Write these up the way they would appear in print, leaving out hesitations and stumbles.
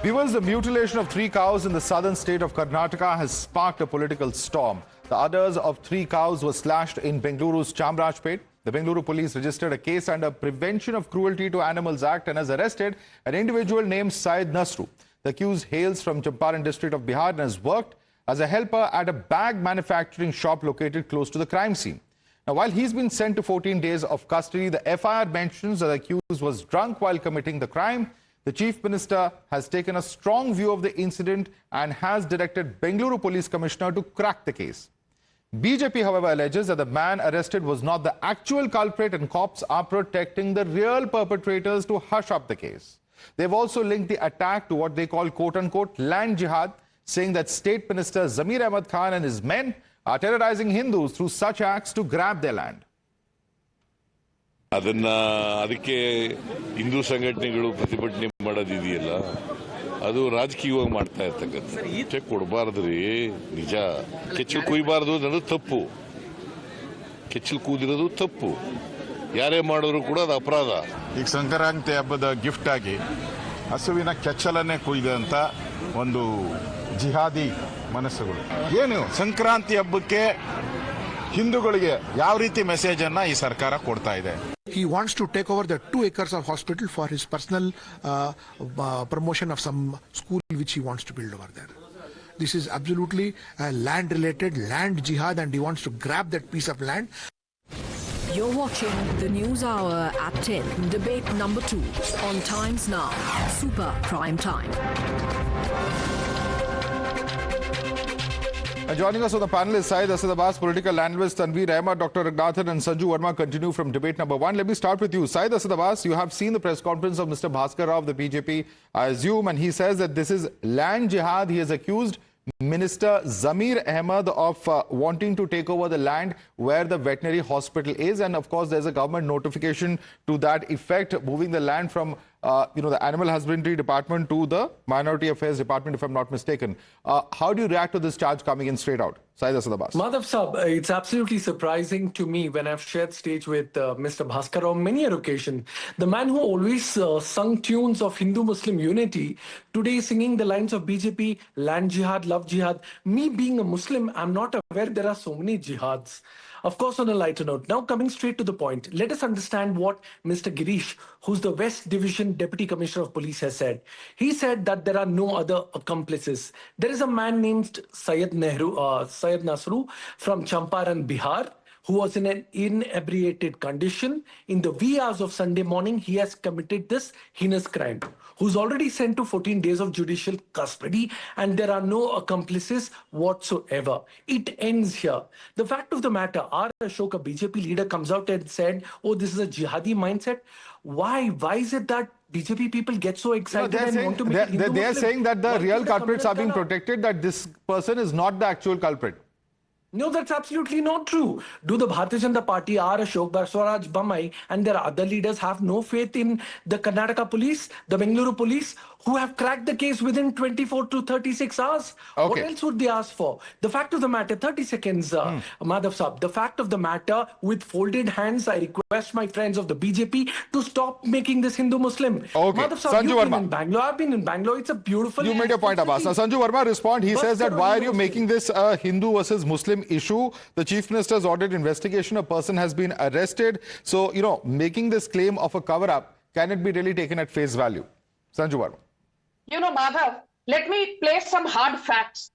Viewers, the mutilation of 3 cows in the southern state of Karnataka has sparked a political storm. The udders of 3 cows were slashed in Bengaluru's Chamrajpet. The Bengaluru police registered a case under Prevention of Cruelty to Animals Act and has arrested an individual named Syed Nasru. The accused hails from Champaran district of Bihar and has worked as a helper at a bag manufacturing shop located close to the crime scene. Now, while he's been sent to 14 days of custody, the FIR mentions that the accused was drunk while committing the crime. The Chief Minister has taken a strong view of the incident and has directed Bengaluru Police Commissioner to crack the case. BJP, however, alleges that the man arrested was not the actual culprit and cops are protecting the real perpetrators to hush up the case. They've also linked the attack to what they call quote-unquote land jihad, saying that State Minister Zamir Ahmad Khan and his men are terrorizing Hindus through such acts to grab their land. ಅದಕ್ಕೆ ಹಿಂದೂ ಸಂಘಟನೆಗಳು ಪ್ರತಿಭಟನೆ ಮಾಡೋದಿದೆಯಲ್ಲ ಅದು ರಾಜಕೀಯವಾಗಿ ಮಾಡ್ತಾ ಇರ್ತಕ್ಕಂಥ check ಕೊಡಬಾರ್ದ್ರಿ ನಿಜ ಕೆಚ್ಚಲು ಕುಯ್ಬಾರ್ದು ಅನ್ನೋದು ತಪ್ಪು ಕೆಚ್ಚಲು ಕೂದಿರೋದು ತಪ್ಪು ಯಾರೇ ಮಾಡೋರು ಕೂಡ ಅದು ಅಪರಾಧ ಈಗ ಸಂಕ್ರಾಂತಿ ಹಬ್ಬದ ಗಿಫ್ಟ್ ಆಗಿ ಹಸುವಿನ ಕೆಚ್ಚಲನ್ನೇ ಕುಯ್ದಂತ ಒಂದು ಜಿಹಾದಿ ಮನಸ್ಸುಗಳು ಏನು ಸಂಕ್ರಾಂತಿ ಹಬ್ಬಕ್ಕೆ ಹಿಂದೂಗಳಿಗೆ ಯಾವ ರೀತಿ ಮೆಸೇಜ್ ಅನ್ನ ಈ ಸರ್ಕಾರ ಕೊಡ್ತಾ ಇದೆ. He wants to take over the 2 acres of hospital for his personal promotion of some school which he wants to build over there. This is absolutely a land-related land jihad, and he wants to grab that piece of land. You're watching the News Hour at 10, debate number 2 on Times Now, Super Prime Time. And joining us on the panel is Syed Asad Abbas, political analyst, Tanveer Ahmad, Dr. Raghunathan and Sanju Verma continue from debate number 1. Let me start with you. Syed Asad Abbas, you have seen the press conference of Mr. Bhaskar Rao of the BJP, I assume, and he says that this is land jihad. He has accused Minister Zamir Ahmad of wanting to take over the land where the veterinary hospital is, and of course there's a government notification to that effect, moving the land from the Animal Husbandry Department to the Minority Affairs Department, if I'm not mistaken. How do you react to this charge coming in straight out? Syed Asad Abbas. Madhav Sab, it's absolutely surprising to me when I've shared stage with Mr. Bhaskar on many occasions. The man who always sung tunes of Hindu-Muslim unity, today singing the lines of BJP, land jihad, love jihad. Me being a Muslim, I'm not aware there are so many jihads. Of course, on a lighter note, now coming straight to the point, let us understand what Mr. Girish, who's the West Division Deputy Commissioner of Police, has said. He said that there are no other accomplices. There is a man named Syed Nasru from Champaran, Bihar, who was in an inebriated condition. In the wee hours of Sunday morning, he has committed this heinous crime, who's already sent to 14 days of judicial custody, and there are no accomplices whatsoever. It ends here. The fact of the matter, R. Ashoka, BJP leader, comes out and said, oh, this is a jihadi mindset. Why? Why is it that BJP people get so excited and want to make it They are saying that the real culprits are being protected, that this person is not the actual culprit. No, that's absolutely not true. Do the Bharatiya Janata Party, R. Ashok, Barswaraj Bommai, and their other leaders have no faith in the Karnataka police, the Bengaluru police, who have cracked the case within 24 to 36 hours? Okay. What else would they ask for? The fact of the matter, 30 seconds, Madhav Saab. The fact of the matter, with folded hands, I request my friends of the BJP to stop making this Hindu-Muslim. Okay. Madhav Saab, Sanju you've been Verma. in Bangalore. I've been in Bangalore. It's a beautiful... You made your point, Abbas. Now, Sanju Verma respond. He says that why are you making this a Hindu versus Muslim issue? The Chief Minister has ordered investigation. A person has been arrested. So, making this claim of a cover-up, can it be really taken at face value? Sanju Verma. Madhav, let me place some hard facts.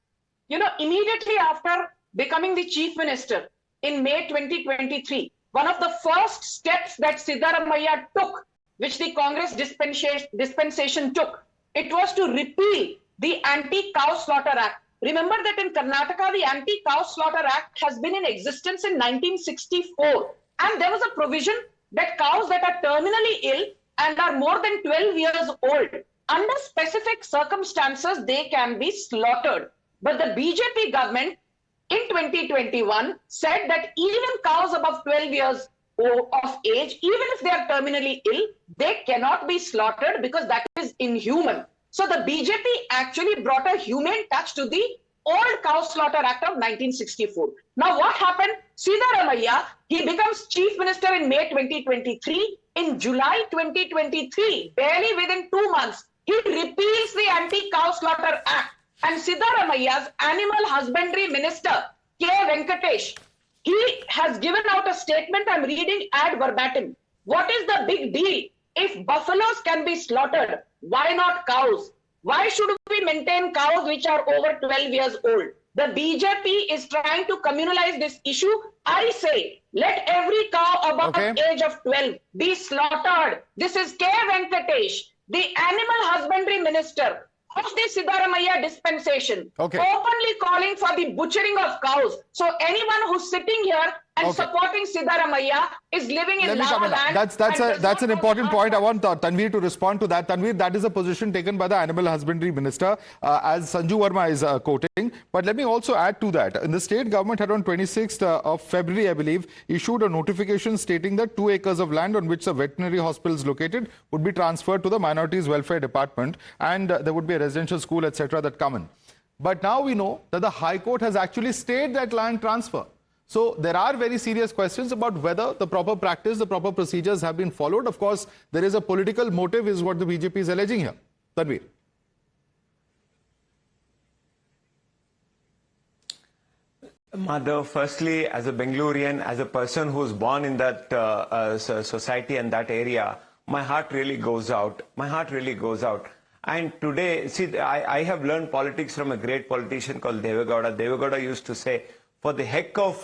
Immediately after becoming the Chief Minister in May 2023, one of the first steps that Siddaramaiah took, which the Congress dispensation took, it was to repeal the Anti-Cow Slaughter Act. Remember that in Karnataka, the Anti-Cow Slaughter Act has been in existence in 1964. And there was a provision that cows that are terminally ill and are more than 12 years old, under specific circumstances, they can be slaughtered. But the BJP government in 2021 said that even cows above 12 years of age, even if they are terminally ill, they cannot be slaughtered because that is inhuman. So the BJP actually brought a humane touch to the old Cow Slaughter Act of 1964. Now what happened? Siddaramaiah, he becomes Chief Minister in May 2023. In July 2023, barely within 2 months, He repeals the Anti-Cow Slaughter Act. And Siddaramaia's Animal Husbandry Minister, K. Venkatesh, he has given out a statement, I'm reading ad verbatim. What is the big deal? If buffaloes can be slaughtered, why not cows? Why should we maintain cows which are over 12 years old? The BJP is trying to communalize this issue. I say, let every cow above age of 12 be slaughtered. This is K. Venkatesh, the Animal Husbandry Minister of the Siddaramaiah dispensation, openly calling for the butchering of cows. So anyone who's sitting here and supporting Siddaramaiah is living in lava land. That's an important point. I want Tanveer to respond to that. Tanveer, that is a position taken by the Animal Husbandry Minister, as Sanju Verma is quoting. But let me also add to that. In the state government had on 26th of February, I believe, issued a notification stating that 2 acres of land on which the veterinary hospital is located would be transferred to the Minorities Welfare Department, and there would be a residential school, etc. that come in. But now we know that the High Court has actually stayed that land transfer. So there are very serious questions about whether the proper practice, the proper procedures have been followed. Of course, there is a political motive is what the BJP is alleging here. Tanveer. Madhav, firstly, as a Bengalurian, as a person who's born in that society and that area, my heart really goes out. My heart really goes out. And today, see, I have learned politics from a great politician called Devegowda. Devegowda used to say, for the heck of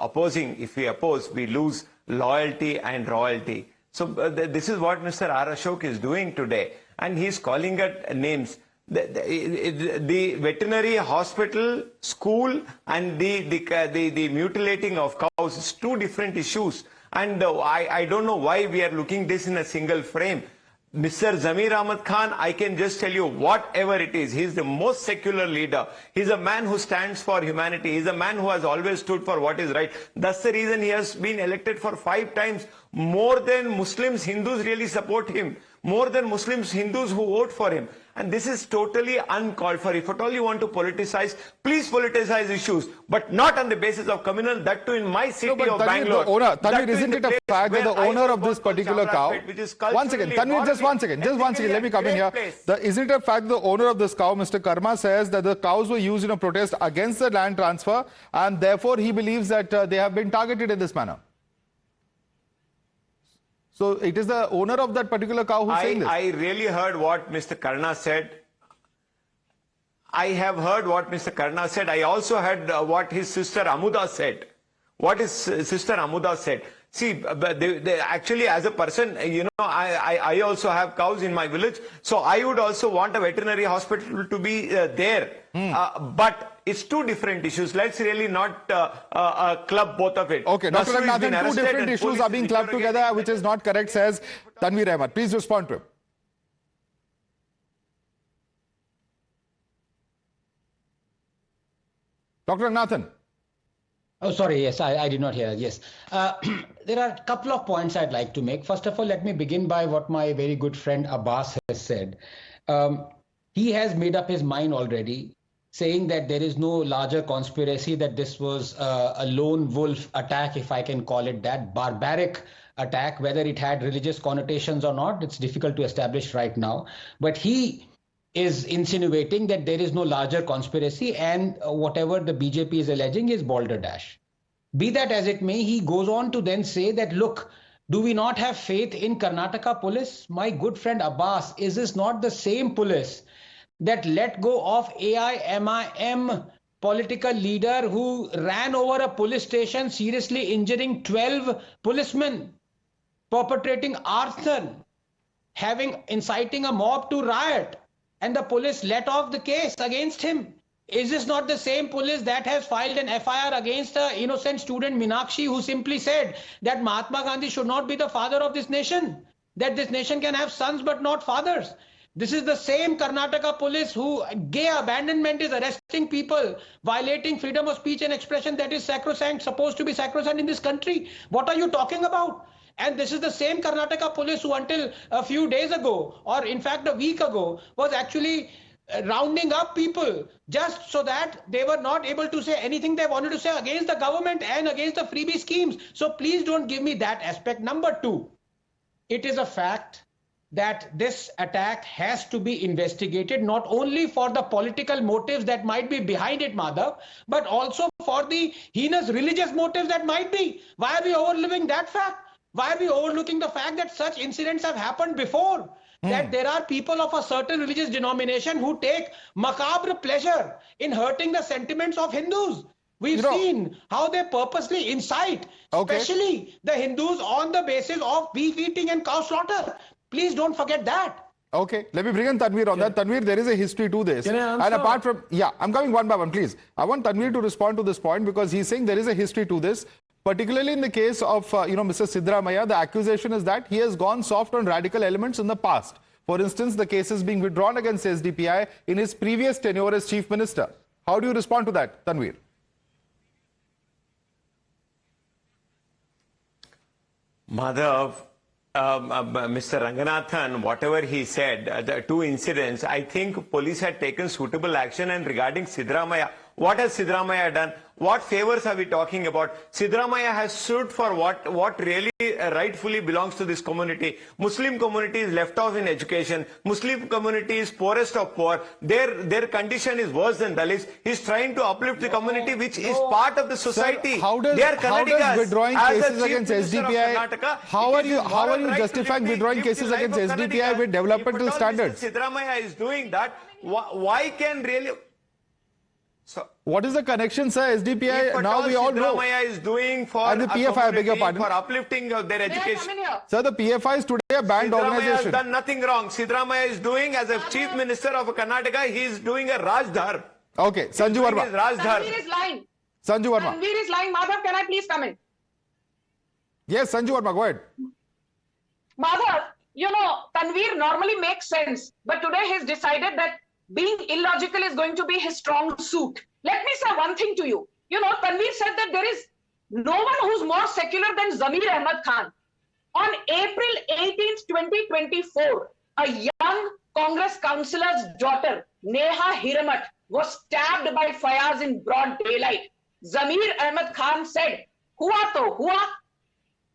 opposing, if we oppose, we lose loyalty and royalty. So this is what Mr. R. Ashok is doing today. And he's calling it names. The veterinary hospital, school, and the mutilating of cows is two different issues. And I don't know why we are looking this in a single frame. Mr. Zamir Ahmad Khan, I can just tell you whatever it is, he's the most secular leader. He's a man who stands for humanity. He's a man who has always stood for what is right. That's the reason he has been elected for 5 times. More than Muslims, Hindus really support him. More than Muslims, Hindus who vote for him. And this is totally uncalled for. If at all you want to politicize, please politicize issues, but not on the basis of communal, that too in my city of Bangalore. Tanveer, isn't it a fact that the owner of this particular cow... One second, Tanveer, just one second, let me come in here. Isn't it a fact the owner of this cow, Mr. Karma, says that the cows were used in a protest against the land transfer, and therefore he believes that they have been targeted in this manner? So it is the owner of that particular cow who's saying this. I really heard what Mr. Karna said. I have heard what Mr. Karna said. I also heard what his sister Amuda said. What his sister Amuda said. See, actually, as a person, you know, I also have cows in my village. So I would also want a veterinary hospital to be there. But it's two different issues. Let's really not club both of it. Okay, Dr. Raghunath, two different issues are being clubbed together, which is not correct, says Tanveer Ahmed. Please respond to him. Dr. Raghunath. Oh, sorry. Yes, I did not hear. Yes. There are a couple of points I'd like to make. First of all, let me begin by what my very good friend Abbas has said. He has made up his mind already, saying that there is no larger conspiracy, that this was a lone wolf attack, if I can call it that, barbaric attack. Whether it had religious connotations or not, it's difficult to establish right now. But he is insinuating that there is no larger conspiracy, and whatever the BJP is alleging is balderdash. Be that as it may, he goes on to then say that, look, do we not have faith in Karnataka police? My good friend Abbas, is this not the same police that let go of AIMIM political leader who ran over a police station, seriously injuring 12 policemen, perpetrating arson, inciting a mob to riot, and the police let off the case against him? Is this not the same police that has filed an FIR against an innocent student, Minakshi, who simply said that Mahatma Gandhi should not be the father of this nation, that this nation can have sons but not fathers? This is the same Karnataka police who, gay abandonment, is arresting people, violating freedom of speech and expression that is sacrosanct, supposed to be sacrosanct in this country. What are you talking about? And this is the same Karnataka police who until a few days ago, or in fact a week ago, was actually rounding up people just so that they were not able to say anything they wanted to say against the government and against the freebie schemes. So please don't give me that aspect. Number two, it is a fact that this attack has to be investigated, not only for the political motives that might be behind it, Madhav, but also for the heinous religious motives that might be. Why are we overlooking that fact? Why are we overlooking the fact that such incidents have happened before? That there are people of a certain religious denomination who take macabre pleasure in hurting the sentiments of Hindus. We've seen how they purposely incite, especially the Hindus, on the basis of beef eating and cow slaughter. Please don't forget that. Okay, let me bring in Tanveer on that. Tanveer, there is a history to this. Can I answer? And apart from, yeah, I'm coming one by one, please. I want Tanveer to respond to this point because he's saying there is a history to this. Particularly in the case of, Mr. Siddaramaiah, the accusation is that he has gone soft on radical elements in the past. For instance, the cases being withdrawn against SDPI in his previous tenure as Chief Minister. How do you respond to that, Tanveer? Madhav, Mr. Ranganathan, whatever he said, the two incidents, I think police had taken suitable action. And regarding Siddaramaiah, what has Siddaramaiah done? What favors are we talking about? Siddaramaiah has stood for what really rightfully belongs to this community. Muslim community is left off in education. Muslim community is poorest of poor. Their condition is worse than Dalits. He's trying to uplift the community, which is part of the society. Sir, how does withdrawing cases against SDPI, how are you justifying withdrawing cases against SDPI with developmental standards? Siddaramaiah is doing that. Why can really... So, what is the connection, sir? SDPI, now we all know. Siddaramaiah is doing for and the PFI, I beg your pardon. For uplifting of their education. Sir, the PFI is today a banned organization. Has done nothing wrong. Siddaramaiah is doing, as a Chief Minister of Karnataka, he is doing a Rajdhar. Okay, Sanju Verma. Tanveer is lying. Sanju Verma. Tanveer is lying. Madhav, can I please come in? Yes, Sanju Verma, go ahead. Madhav, Tanveer normally makes sense, but today he's decided that being illogical is going to be his strong suit. Let me say one thing to you. Tanveer said that there is no one who's more secular than Zamir Ahmad Khan. On April 18th, 2024, a young Congress councillor's daughter, Neha Hiramat, was stabbed by FIRs in broad daylight. Zamir Ahmad Khan said, "Hua to hua."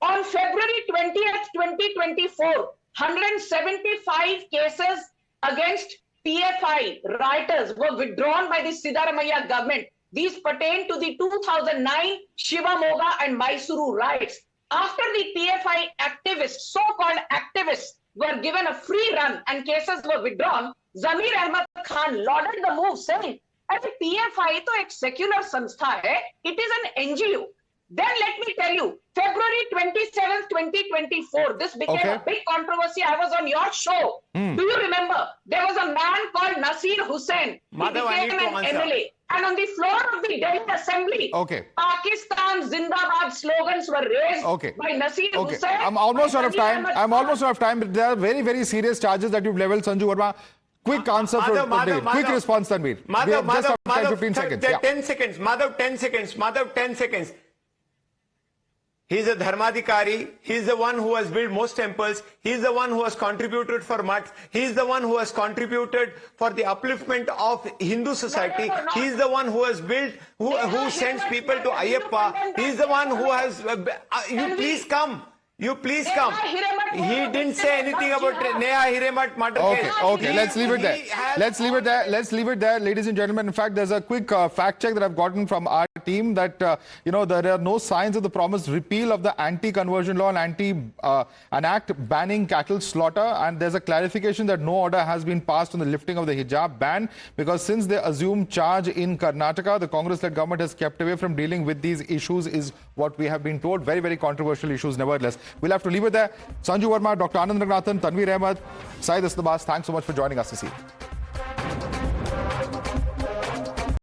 On February 20th, 2024, 175 cases against PFI rioters were withdrawn by the Siddaramaiah government. These pertain to the 2009 Shivamoga and Mysuru riots. After the PFI activists, so-called activists, were given a free run and cases were withdrawn, Zamir Ahmad Khan lauded the move, saying, PFI to a secular sanstha hai, it is an NGO. Then let me tell you, February 27th, 2024, this became a big controversy. I was on your show. Do you remember? There was a man called Nasir Hussain. He became an MLA. And on the floor of the Delhi Assembly, Pakistan Zindabad slogans were raised by Nasir Hussain. I'm almost out of time. But there are very, very serious charges that you've leveled, Sanju Verma. Quick answer from Tanveer. Quick response, Tanveer. We have just 10-15 seconds. 10 seconds. Madhav, 10 seconds. Madhav, 10 seconds. He's a Dharmadhikari. He's the one who has built most temples. He's the one who has contributed for mutts. He's the one who has contributed for the upliftment of Hindu society. He's the one who has built, who sends people to Ayyappa. He's the one who has... you please come. You please come. He didn't say anything about Neha Hiramat murder case. Okay, let's leave it there. Let's leave it there, ladies and gentlemen. In fact, there's a quick fact check that I've gotten from our team that, there are no signs of the promised repeal of the anti-conversion law and an act banning cattle slaughter. And there's a clarification that no order has been passed on the lifting of the hijab ban because since they assumed charge in Karnataka, the Congress-led government has kept away from dealing with these issues is what we have been told. Very, very controversial issues nevertheless. We'll have to leave it there. Sanju Verma, Dr. Anand Ranganathan, Tanveer Ahmed, Syed Asnabas, thanks so much for joining us this evening.